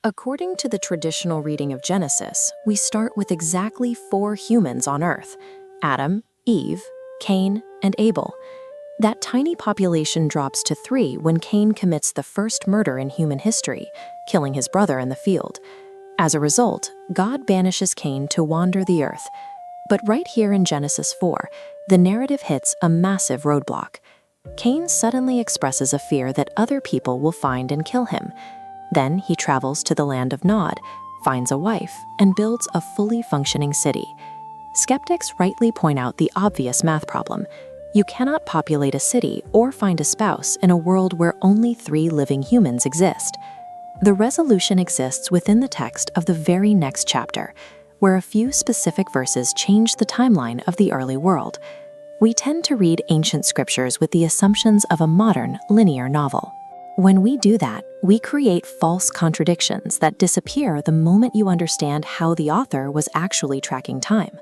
According to the traditional reading of Genesis, we start with exactly 4 humans on Earth: Adam, Eve, Cain, and Abel. That tiny population drops to 3 when Cain commits the first murder in human history, killing his brother in the field. As a result, God banishes Cain to wander the earth. But right here in Genesis 4, the narrative hits a massive roadblock. Cain suddenly expresses a fear that other people will find and kill him. Then he travels to the land of Nod, finds a wife, and builds a fully functioning city. Skeptics rightly point out the obvious math problem. You cannot populate a city or find a spouse in a world where only 3 living humans exist. The resolution exists within the text of the very next chapter, where a few specific verses change the timeline of the early world. We tend to read ancient scriptures with the assumptions of a modern, linear novel. When we do that, we create false contradictions that disappear the moment you understand how the author was actually tracking time.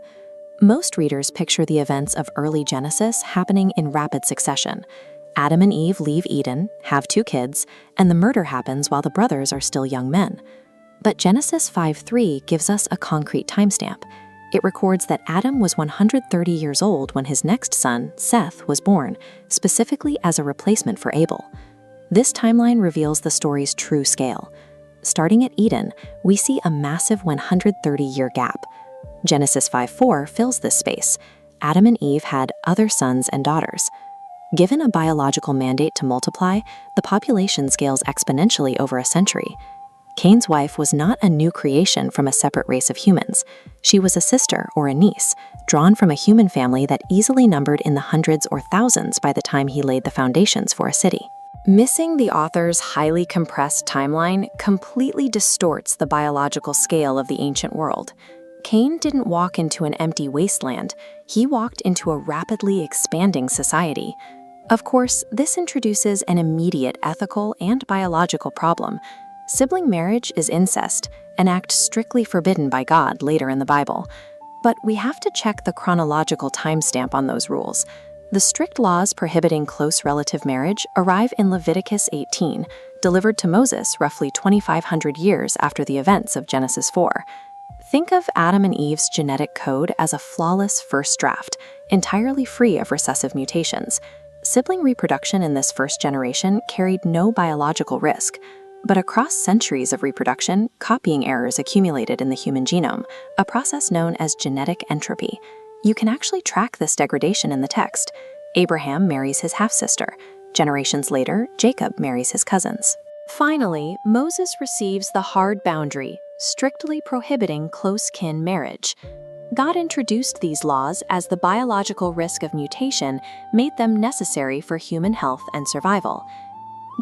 Most readers picture the events of early Genesis happening in rapid succession. Adam and Eve leave Eden, have 2 kids, and the murder happens while the brothers are still young men. But Genesis 5:3 gives us a concrete timestamp. It records that Adam was 130 years old when his next son, Seth, was born, specifically as a replacement for Abel. This timeline reveals the story's true scale. Starting at Eden, we see a massive 130-year gap. Genesis 5:4 fills this space. Adam and Eve had other sons and daughters. Given a biological mandate to multiply, the population scales exponentially over a century. Cain's wife was not a new creation from a separate race of humans. She was a sister or a niece, drawn from a human family that easily numbered in the hundreds or thousands by the time he laid the foundations for a city. Missing the author's highly compressed timeline completely distorts the biological scale of the ancient world. Cain didn't walk into an empty wasteland. He walked into a rapidly expanding society. Of course, this introduces an immediate ethical and biological problem. Sibling marriage is incest, an act strictly forbidden by God later in the Bible. But we have to check the chronological timestamp on those rules. The strict laws prohibiting close relative marriage arrive in Leviticus 18, delivered to Moses roughly 2,500 years after the events of Genesis 4. Think of Adam and Eve's genetic code as a flawless first draft, entirely free of recessive mutations. Sibling reproduction in this first generation carried no biological risk. But across centuries of reproduction, copying errors accumulated in the human genome, a process known as genetic entropy. You can actually track this degradation in the text. Abraham marries his half-sister. Generations later, Jacob marries his cousins. Finally, Moses receives the hard boundary, strictly prohibiting close kin marriage. God introduced these laws as the biological risk of mutation made them necessary for human health and survival.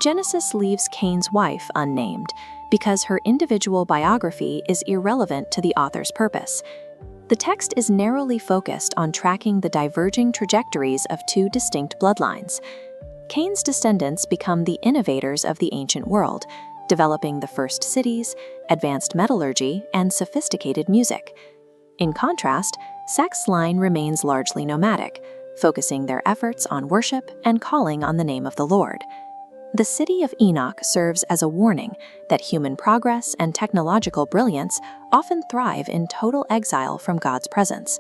Genesis leaves Cain's wife unnamed because her individual biography is irrelevant to the author's purpose. The text is narrowly focused on tracking the diverging trajectories of 2 distinct bloodlines. Cain's descendants become the innovators of the ancient world, developing the first cities, advanced metallurgy, and sophisticated music. In contrast, Seth's line remains largely nomadic, focusing their efforts on worship and calling on the name of the Lord. The city of Enoch serves as a warning that human progress and technological brilliance often thrive in total exile from God's presence.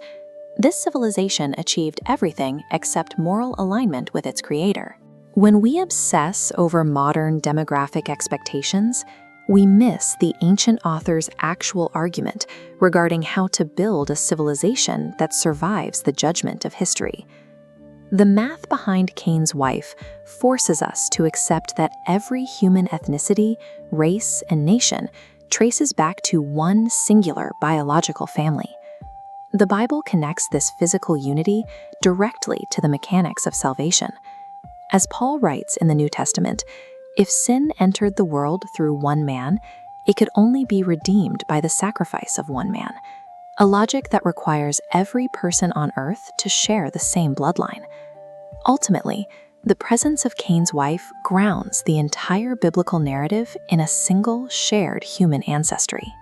This civilization achieved everything except moral alignment with its creator. When we obsess over modern demographic expectations, we miss the ancient author's actual argument regarding how to build a civilization that survives the judgment of history. The math behind Cain's wife forces us to accept that every human ethnicity, race, and nation traces back to one singular biological family. The Bible connects this physical unity directly to the mechanics of salvation. As Paul writes in the New Testament, if sin entered the world through one man, it could only be redeemed by the sacrifice of one man, a logic that requires every person on earth to share the same bloodline. Ultimately, the presence of Cain's wife grounds the entire biblical narrative in a single shared human ancestry.